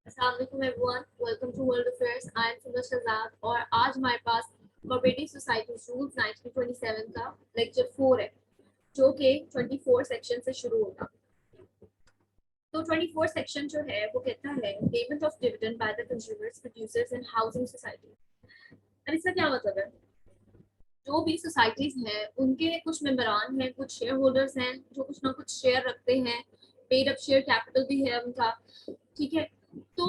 अस्सलाम वालेकुम everyone, welcome to world affairs. I am Suman Shahzad और आज हमारे पास कोऑपरेटिव सोसाइटी रूल्स 1927 का लेक्चर 4 है जो कि 24 सेक्शन से शुरू होगा। तो 24 सेक्शन जो है वो कहता है payment of dividend by the consumers, producers and housing society. अब इसका क्या मतलब है? जो भी सोसाइटीज हैं उनके कुछ मेंबरान हैं, कुछ शेयर होल्डर्स हैं जो कुछ ना कुछ शेयर रखते हैं, पेड अप शेयर कैपिटल भी है उनका। ठीक है, तो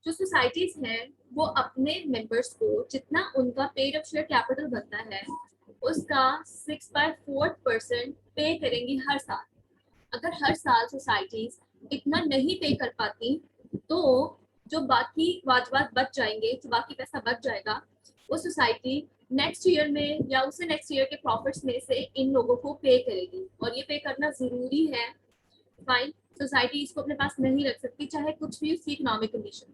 जो सोसाइटीज हैं वो अपने मेंबर्स को जितना उनका पेड अप शेयर कैपिटल बनता है उसका 6/4% पे करेंगी हर साल। अगर हर साल सोसाइटीज इतना नहीं पे कर पाती तो जो बाकी वाजबात बच जाएंगे, जो बाकी पैसा बच जाएगा, वो सोसाइटी नेक्स्ट ईयर में या उससे नेक्स्ट ईयर के प्रॉफिट्स में से इन लोगों को पे करेगी। और ये पे करना जरूरी है। फाइन, सोसाइटी इसको अपने पास नहीं रख सकती चाहे कुछ भी उसकी इकोनॉमिक कंडीशन।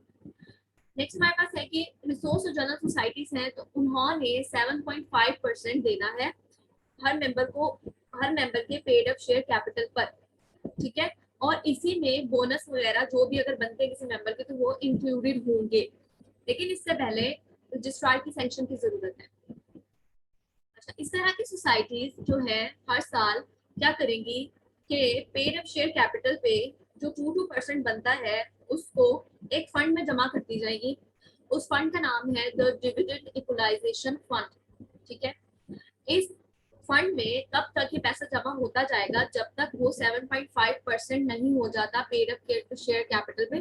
नेक्स्ट हमारे पास है कि रिसोर्स और जनरल सोसाइटीज हैं तो उन्होंने 7.5% देना है हर मेंबर को, हर मेंबर के पेड अप शेयर कैपिटल पर। ठीक है, और इसी में बोनस वगैरह जो भी अगर बनते हैं किसी मेंबर के तो वो इंक्लूडेड होंगे, लेकिन इससे पहले रजिस्ट्रार की सैंक्शन की जरूरत है। अच्छा, इस तरह की सोसाइटीज जो है हर साल क्या करेंगी कि पेड अप शेयर कैपिटल पे जो 2% बनता है उसको एक फंड में जमा करती जाएगी। उस फंड का नाम है द डिविडेंड इक्वलाइजेशन फंड। ठीक है, इस फंड में तब तक ये पैसा जमा होता जाएगा जब तक वो 7.5% नहीं हो जाता पेड अप शेयर कैपिटल पे।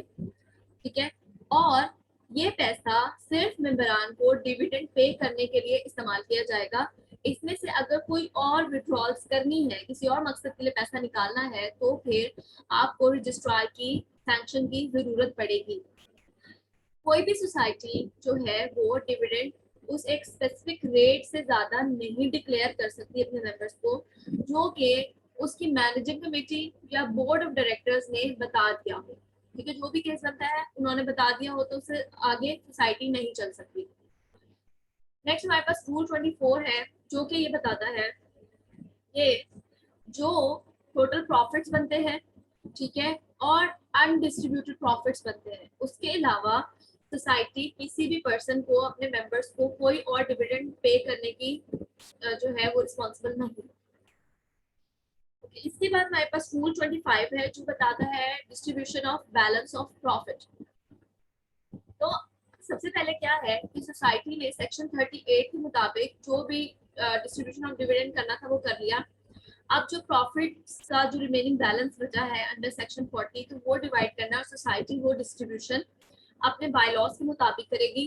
ठीक है, और ये पैसा सिर्फ मेंबरान को डिविडेंड पे करने के लिए इस्तेमाल किया जाएगा। इसमें से अगर कोई और विड्रॉल्स करनी है, किसी और मकसद के लिए पैसा निकालना है, तो फिर आपको रजिस्ट्रार की सैंक्शन की जरूरत पड़ेगी। कोई भी सोसाइटी जो है वो डिविडेंड उस एक स्पेसिफिक रेट से ज्यादा नहीं डिक्लेयर कर सकती अपने मेंबर्स को, जो कि उसकी मैनेजिंग कमेटी या बोर्ड ऑफ डायरेक्टर्स ने बता दिया हो। ठीक है, जो भी केस बनता है उन्होंने बता दिया हो तो उससे आगे सोसाइटी नहीं चल सकती। नेक्स्ट हमारे पास रूल 24 है जो कि ये बताता है कि जो टोटल प्रॉफिट्स बनते हैं, ठीक है, और अनडिस्ट्रीब्यूटेड प्रॉफिट्स बनते हैं, उसके अलावा सोसाइटी किसी भी पर्सन को, अपने मेंबर्स को कोई और डिविडेंड पे करने की जो है वो रिस्पॉन्सिबल नहीं। इसके बाद हमारे पास रूल 25 है जो बताता है distribution of balance of profit. तो सबसे पहले क्या है कि सोसाइटी ने सेक्शन 38 के मुताबिक जो भी डिस्ट्रीब्यूशन ऑफ डिविडेंड करना था वो कर लिया। अब जो प्रॉफिट का जो रिमेनिंग बैलेंस बचा है अंडर सेक्शन 40 तो वो डिवाइड करना और सोसाइटी वो डिस्ट्रीब्यूशन अपने बायलॉज के मुताबिक करेगी।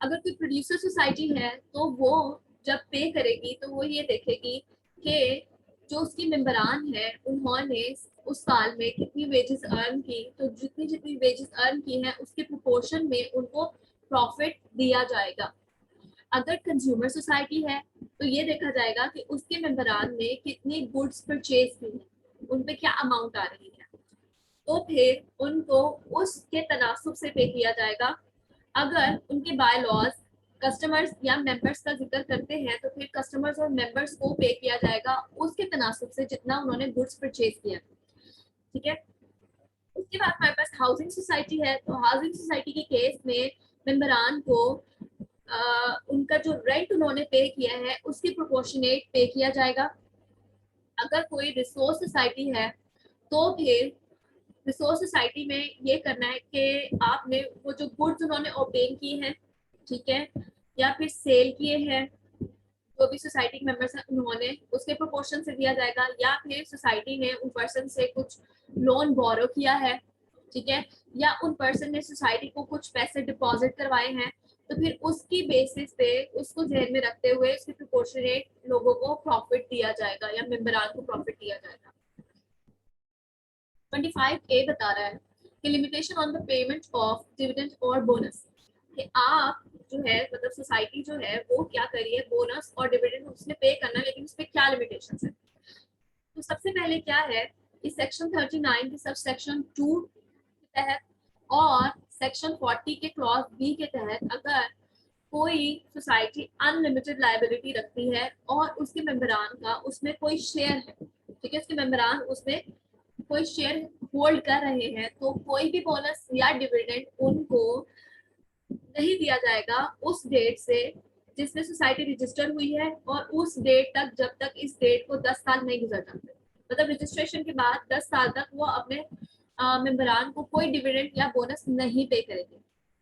अगर कोई प्रोड्यूसर सोसाइटी है तो वो जब पे करेगी तो वो ये देखेगी कि जो उसकी मेंबरान है उन्होंने उस साल में कितनी वेजेस अर्न की, तो जितनी जितनी वेजेस अर्न की हैं उसके प्रोपोर्शन में उनको प्रॉफिट दिया जाएगा। अगर कंज्यूमर सोसाइटी है तो ये देखा जाएगा कि उसके मेंबरान ने कितनी गुड्स परचेज की है, उन पे क्या अमाउंट आ रही है, तो फिर उनको उसके तनासुब से पे किया जाएगा। अगर उनके बाय लॉज कस्टमर्स या मेंबर्स का जिक्र करते हैं तो फिर कस्टमर्स और मेंबर्स को पे किया जाएगा उसके तनासुब से जितना उन्होंने गुड्स परचेज किया। ठीक है, उसके बाद हमारे पास हाउसिंग सोसाइटी है। तो हाउसिंग सोसाइटी के केस में मेंबरान को उनका जो रेंट उन्होंने पे किया है उसके प्रोपोर्शनेट पे किया जाएगा। अगर कोई रिसोर्स सोसाइटी है तो फिर रिसोर्स सोसाइटी में ये करना है कि आपने वो जो गुड्स उन्होंने ऑब्टेन की हैं, ठीक है, या फिर सेल किए हैं, जो भी सोसाइटी के मेंबर्स हैं उन्होंने उसके प्रोपोर्शन से दिया जाएगा, या फिर सोसाइटी ने उन पर्सन से कुछ लोन बोरो किया है, ठीक है, या उन पर्सन ने सोसाइटी को कुछ पैसे डिपॉजिट करवाए हैं, तो फिर उसकी बेसिस पे उसको ध्यान में रखते हुए उसके प्रोपोर्शनेट लोगों को प्रॉफिट दिया जाएगा या मेंबरान को प्रॉफिट दिया जाएगा। 25A बता रहा है कि limitation on the payment of dividend और बोनस, कि आप जो है मतलब सोसाइटी जो है वो क्या करिए बोनस और डिविडेंड उसने पे करना, लेकिन उस पर क्या लिमिटेशंस है। तो सबसे पहले क्या है कि सेक्शन 39 के सब सेक्शन 2 के तहत और सेक्शन 40 के क्लॉज बी के तहत अगर कोई सोसाइटी अनलिमिटेड लायबिलिटी रखती है और उसके मेंबरान का उसमें कोई शेयर है, ठीक है, उसके मेंबरान उसमें कोई शेयर होल्ड कर रहे हैं तो कोई भी बोनस या डिविडेंड उनको नहीं दिया जाएगा उस डेट से जिसमें सोसाइटी रजिस्टर हुई है, और उस डेट तक जब तक इस डेट को 10 साल नहीं गुजर जाते। मतलब रजिस्ट्रेशन के बाद 10 साल तक वो अपने मेंबरान को कोई डिविडेंड या बोनस नहीं पे करेंगे।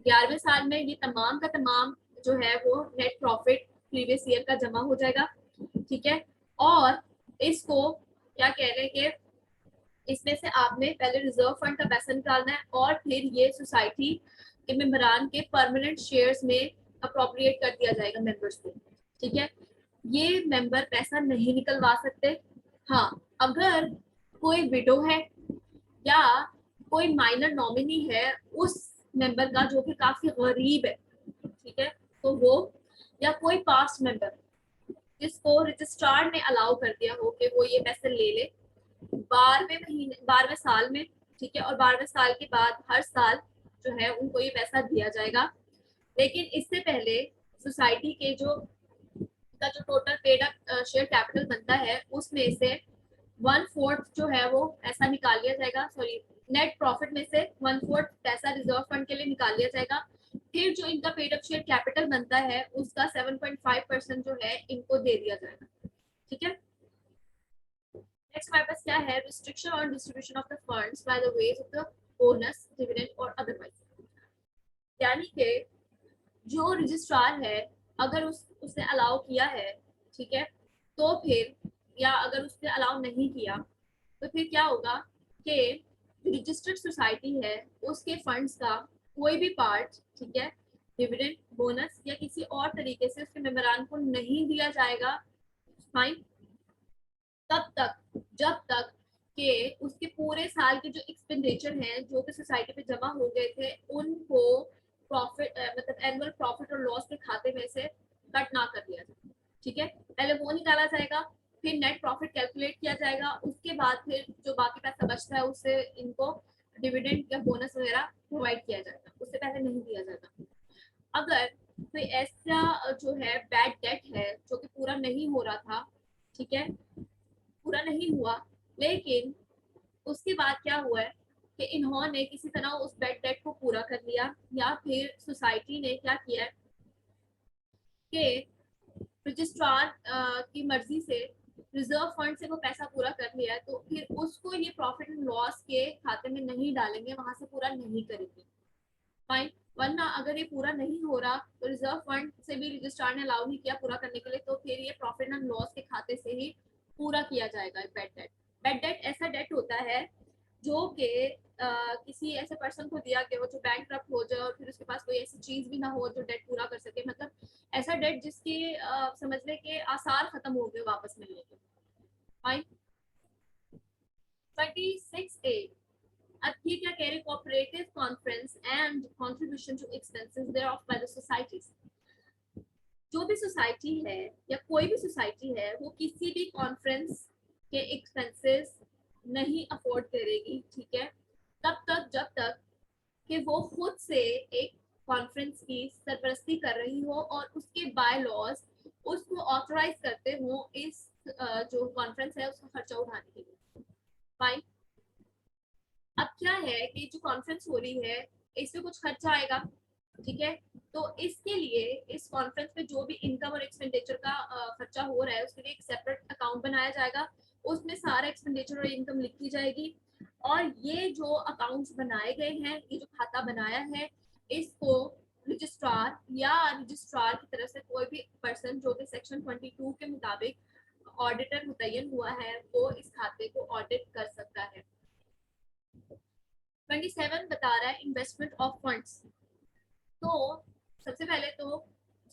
11वें साल में ये तमाम का तमाम जो है वो नेट प्रॉफिट प्रीवियस ईयर का जमा हो जाएगा, ठीक है। और इसको क्या कह रहे हैं कि इसमें से आपने पहले रिजर्व फंड का पैसा निकालना है और फिर ये सोसाइटी के मेंबरान के परमानेंट शेयर्स में अप्रोप्रिएट कर दिया जाएगा मेंबर्स को, ठीक है। ये मेंबर पैसा नहीं निकलवा सकते। हाँ, अगर कोई विडो है या कोई माइनर नॉमिनी है उस मेंबर का जो कि काफी गरीब है, ठीक है, तो वो, या कोई पास्ट मेंबर जिसको रजिस्ट्रार ने अलाउ कर दिया हो कि वो ये पैसे ले ले 12वें साल में, ठीक है, और 12वें साल के बाद हर साल जो है उनको ये पैसा दिया जाएगा। लेकिन इससे पहले सोसाइटी के जो total paid up share capital बनता है उसमें से 1/4 जो है वो ऐसा निकाल लिया जाएगा, सॉरी, नेट प्रॉफिट में से 1/4 पैसा रिजर्व फंड के लिए निकाल लिया जाएगा। फिर जो इनका पेड अप शेयर कैपिटल बनता है उसका 7.5% जो है इनको दे दिया जाएगा, ठीक है। नेक्स्ट हमारे पास क्या है, restriction on distribution of the funds by the ways of the bonus, dividend और अदरवाइज। यानी कि जो रजिस्ट्रार है अगर उसने अलाउ किया है, ठीक है, तो फिर, या अगर उसने अलाउ नहीं किया तो फिर क्या होगा कि रजिस्टर्ड सोसाइटी है उसके फंड्स का कोई भी पार्ट, ठीक है, डिविडेंड, बोनस या किसी और तरीके से उसके मेंबरान को नहीं दिया जाएगा, फाइन, तब तक जब तक कि उसके पूरे साल के जो एक्सपेंडिचर हैं जो कि सोसाइटी पे जमा हो गए थे उनको प्रॉफिट मतलब एनुअल प्रॉफिट और लॉस के खाते में से कट ना कर दिया जाए, ठीक है। पहले वो निकाला जाएगा, फिर नेट प्रॉफिट कैलकुलेट किया जाएगा, उसके बाद फिर जो बाकी पैसा बचता है उससे इनको डिविडेंड या बोनस वगैरह प्रोवाइड किया जाएगा, उससे पहले नहीं दिया जाएगा। अगर कोई ऐसा जो है बैड डेट है जो कि पूरा नहीं हो रहा था, ठीक है, पूरा नहीं हुआ, लेकिन उसके बाद क्या हुआ है कि इन्होंने किसी तरह उस बेड डेट को पूरा कर लिया, या फिर सोसाइटी ने क्या किया कि रजिस्ट्रार की मर्जी से रिजर्व फंड से वो पैसा पूरा कर लिया है, तो फिर उसको ये प्रॉफिट एंड लॉस के खाते में नहीं डालेंगे, वहां से पूरा नहीं करेंगे, फाइन। वरना अगर ये पूरा नहीं हो रहा तो रिजर्व फंड से भी रजिस्ट्रार ने अलाउ नहीं किया पूरा करने के लिए, तो फिर ये प्रॉफिट एंड लॉस के खाते से ही पूरा किया जाएगा बेड डेट। बेड डेट ऐसा डेट होता है जो कि किसी ऐसे पर्सन को दिया गया हो जो बैंक हो जाए और फिर उसके पास कोई ऐसी चीज भी ना हो जो डेट पूरा कर सके, मतलब ऐसा डेट जिसके समझने के आसार खत्म हो गए वापस मिलने के, फाइन। 26A, अब ये क्या कह रहे, cooperative conference and contribution to expenses thereof by the societies. जो भी सोसाइटी है या कोई भी सोसाइटी है वो किसी भी कॉन्फ्रेंस के एक्सपेंसेस नहीं अफोर्ड करेगी, ठीक है, तब तक जब तक कि वो खुद से एक कॉन्फ्रेंस की सरपरस्ती कर रही हो और उसके बाय लॉज उसको ऑथराइज करते हो इस जो कॉन्फ्रेंस है उसका खर्चा उठाने के लिए, फाइन। अब क्या है कि जो कॉन्फ्रेंस हो रही है इसमें कुछ खर्चा आएगा, ठीक है, तो इसके लिए इस कॉन्फ्रेंस में जो भी इनकम और एक्सपेंडिचर का खर्चा हो रहा है उसके लिए एक सेपरेट अकाउंट बनाया जाएगा, उसमें सारा एक्सपेंडिचर और इनकम लिखी जाएगी, और ये जो अकाउंट्स बनाए गए हैं, ये जो खाता बनाया है, इसको रजिस्ट्रार या रजिस्ट्रार की तरफ से कोई भी पर्सन जो कि सेक्शन 22 के मुताबिक ऑडिटर मुतय्यन हुआ है वो इस खाते को ऑडिट कर सकता है। 27 बता रहा है इन्वेस्टमेंट ऑफ फंड्स। तो सबसे पहले तो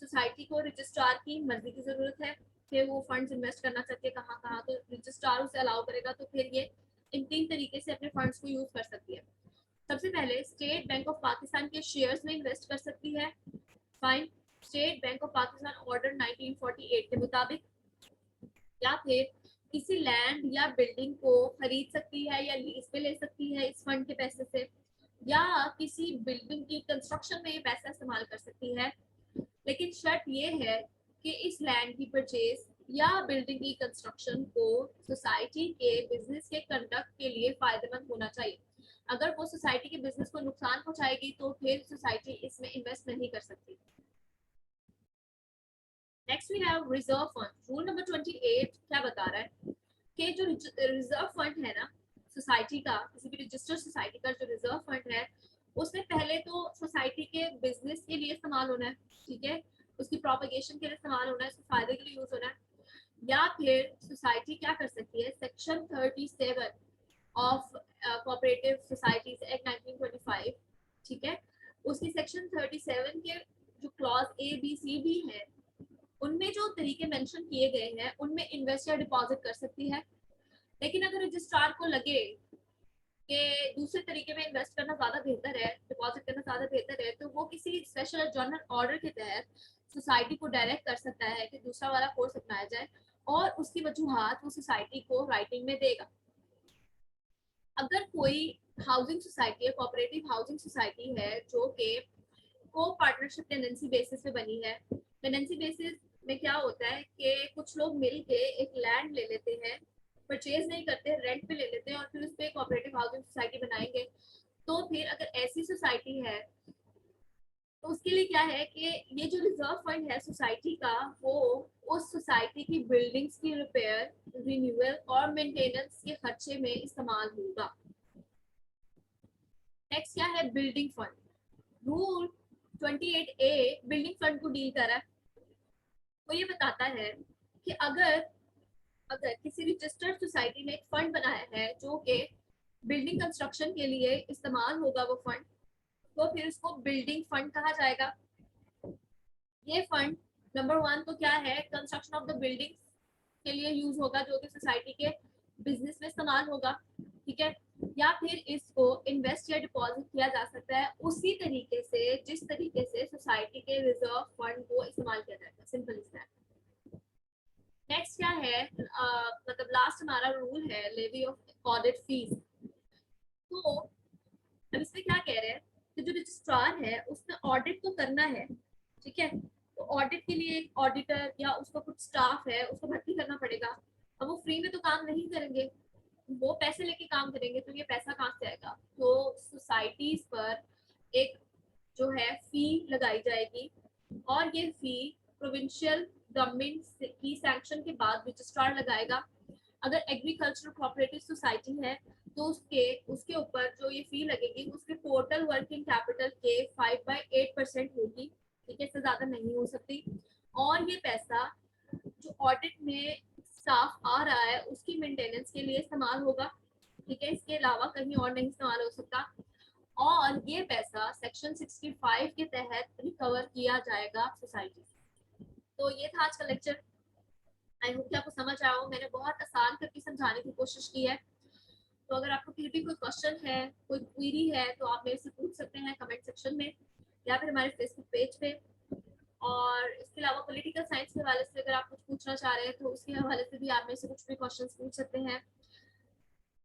सोसाइटी को रजिस्ट्रार की मर्जी की जरूरत है कि वो फंड्स इन्वेस्ट करना चाहती है कहाँ कहाँ, तो रजिस्ट्रार उसे अलाउ करेगा, तो फिर ये इन 3 तरीके से अपने फंड्स को यूज कर सकती है। सबसे पहले स्टेट बैंक ऑफ पाकिस्तान के शेयर्स में इन्वेस्ट कर सकती है, fine, state bank of Pakistan order 1948 के मुताबिक, या फिर किसी लैंड या बिल्डिंग को खरीद सकती है या लीज पे ले सकती है इस फंड के पैसे से, या किसी बिल्डिंग की कंस्ट्रक्शन में ये पैसा इस्तेमाल कर सकती है। लेकिन शर्त ये है कि इस लैंड की परचेज या बिल्डिंग की कंस्ट्रक्शन को सोसाइटी के बिजनेस के कंडक्ट के लिए फायदेमंद होना चाहिए। अगर वो सोसाइटी के बिजनेस को नुकसान पहुंचाएगी तो फिर सोसाइटी इसमें इन्वेस्ट नहीं कर सकती। Next we have reserve fund. Rule number 28 क्या बता रहा है कि जो रिजर्व फंड है ना सोसाइटी का, किसी भी रजिस्टर्ड सोसाइटी का जो रिजर्व फंड है, उसमें पहले तो सोसाइटी के बिजनेस के लिए इस्तेमाल होना है, ठीक है, उसकी प्रोपगेशन के लिए इस्तेमाल होना है, उसके फायदे के लिए यूज होना है, या फिर सोसाइटी क्या कर सकती है, section 37 of cooperative societies act 1925, ठीक है, उसकी सेक्शन 37 के जो clause A B C D है उनमें जो तरीके मेंशन किए गए हैं उनमें इन्वेस्ट या डिपॉजिट कर सकती है। लेकिन अगर रजिस्ट्रार को लगे कि दूसरे तरीके में इन्वेस्ट करना ज्यादा बेहतर है, डिपॉजिट करना ज्यादा बेहतर है, तो वो किसी स्पेशल जर्नल ऑर्डर के तहत सोसाइटी को डायरेक्ट कर सकता है कि दूसरा वाला कोर्स अपनाया जाए और उसकी वजूहात वो सोसाइटी को राइटिंग में देगा। अगर कोई हाउसिंग सोसाइटी है, कोऑपरेटिव हाउसिंग सोसाइटी है जो कि को पार्टनरशिप टेनेंसी बेसिस पे बनी है, टेनेंसी बेसिस में क्या होता है कि कुछ लोग मिलके एक लैंड ले लेते हैं, परचेज नहीं करते, रेंट पे ले लेते हैं और फिर उस पर कोऑपरेटिव हाउसिंग सोसाइटी बनाएंगे। तो फिर अगर ऐसी सोसाइटी है तो उसके लिए क्या है कि ये जो रिजर्व फंड है सोसाइटी का वो उस सोसाइटी की बिल्डिंग्स की रिपेयर, रिन्यूअल और मेंटेनेंस के खर्चे में इस्तेमाल होगा। नेक्स्ट क्या है, building fund. Rule 28A building fund को डील कर रहा है। वो ये बताता है कि अगर अगर किसी रजिस्टर्ड सोसाइटी ने एक फंड बनाया है जो कि बिल्डिंग कंस्ट्रक्शन के लिए इस्तेमाल होगा वो फंड, तो फिर उसको बिल्डिंग फंड कहा जाएगा। ये फंड नंबर 1 तो क्या है, कंस्ट्रक्शन ऑफ द बिल्डिंग के लिए यूज होगा जो कि सोसाइटी के बिजनेस में इस्तेमाल होगा, ठीक है, या फिर इसको इन्वेस्ट या डिपॉजिट किया जा सकता है उसी तरीके से जिस तरीके से सोसाइटी के रिजर्व फंड को इस्तेमाल किया जाएगा। Simple is that. नेक्स्ट क्या है, मतलब लास्ट हमारा रूल है लेवी ऑफ ऑडिट फीस। तो अब इसमें क्या कह रहे हैं कि जो रजिस्ट्रार है उसने ऑडिट तो करना है, ठीक है, तो ऑडिट के लिए एक ऑडिटर या उसका कुछ स्टाफ है उसको भर्ती करना पड़ेगा। अब वो फ्री में तो काम नहीं करेंगे, वो पैसे लेके काम करेंगे, तो ये पैसा कहाँ से आएगा, तो सोसाइटीज पर एक जो है फी लगाई जाएगी और ये फी प्रोविंशियल गवर्नमेंट की सैंक्शन के बाद रजिस्ट्रार लगाएगा। अगर एग्रीकल्चरल कोऑपरेटिव सोसाइटी है तो उसके ऊपर जो ये फी लगेगी उसके टोटल वर्किंग कैपिटल के 5/8% होगी, ठीक है, इससे ज्यादा नहीं हो सकती। और ये पैसा जो ऑडिट में स्टाफ आ रहा है उसकी मेंटेनेंस के लिए इस्तेमाल होगा, ठीक है, इसके अलावा कहीं और नहीं इस्तेमाल हो सकता। और ये पैसा सेक्शन 65 के तहत रिकवर किया जाएगा सोसाइटी से। तो ये था आज का लेक्चर। आई होप कि आपको समझ आया हो। मैंने बहुत आसान करके समझाने की कोशिश की है। तो अगर आपको फिर भी कोई क्वेश्चन है, कोई क्वेरी है, तो आप मेरे से पूछ सकते हैं कमेंट सेक्शन में या फिर हमारे फेसबुक पेज पे। और इसके अलावा पॉलिटिकल साइंस के हवाले से अगर आप कुछ पूछना चाह रहे हैं तो उसके हवाले से भी आप मेरे से कुछ भी क्वेश्चन पूछ सकते हैं।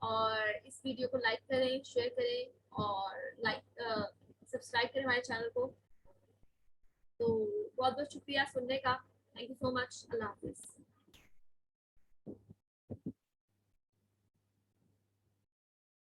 और इस वीडियो को लाइक करें, शेयर करें और सब्सक्राइब करें हमारे चैनल को। तो बहुत बहुत शुक्रिया सुनने का। Thank you so much. अल्लाह हाफिज़।